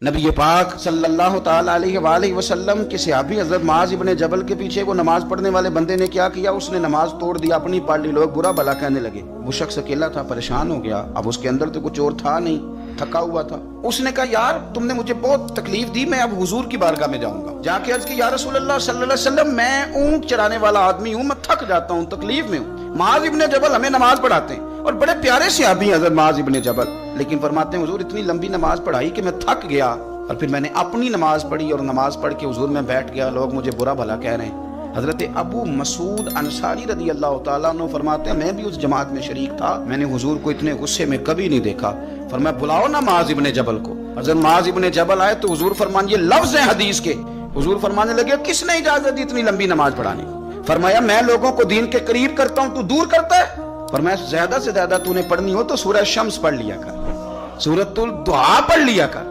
नबी पाक सल्लल्लाहु ताला अलैहि वसल्लम के सहाबी हजरत मुआज़ इब्ने जबल के पीछे वो नमाज पढ़ने वाले बंदे ने क्या किया, उसने नमाज तोड़ दिया, अपनी पढ़ ली, लोग बुरा भला कहने लगे। वो शख्स अकेला था, परेशान हो गया। अब उसके अंदर तो कुछ और था नहीं, थका हुआ था। उसने कहा, यार तुमने मुझे बहुत तकलीफ दी, मैं अब हुजूर की बारगाह में जाऊंगा। जाके अर्ज की, या रसूलल्लाह सल्लल्लाहु अलैहि वसल्लम, मैं ऊंट चराने वाला आदमी हूँ, मैं थक जाता हूँ, तकलीफ में हूँ। मुआज़ इब्ने जबल हमें नमाज पढ़ाते हैं और बड़े प्यारे सहाबी हजरत मुआज़ इब्ने जबल, लेकिन फरमाते हैं हुजूर इतनी लंबी नमाज पढ़ाई कि मैं थक गया और फिर मैंने अपनी नमाज पढ़ी और नमाज पढ़ के हुजूर में बैठ गया, लोग मुझे बुरा भला कह रहे हैं। हजरत अबू मसूद अंसारी रदी अल्लाह ताला अन्हु फरमाते हैं, मैं भी उस जमात में शरीक था, मैंने हुजूर को इतने गुस्से में कभी नहीं देखा। फरमाया, बुलाओ ना मुआज़ इब्ने जबल को। हजरत मुआज़ इब्ने जबल आए तो हुजूर फरमान, ये लफ्ज है हदीस के। हुजूर फरमाने लगे, किसने इजाजत दी इतनी लंबी नमाज पढ़ाने? फरमाया, मैं लोगों को दीन के करीब करता हूँ, तू दूर करता है। फरमाया, ज्यादा से ज्यादा तूने पढ़नी हो तो सूरह शम्स पढ़ लिया कर, सूरतुल दुहा पढ़ लिया कर।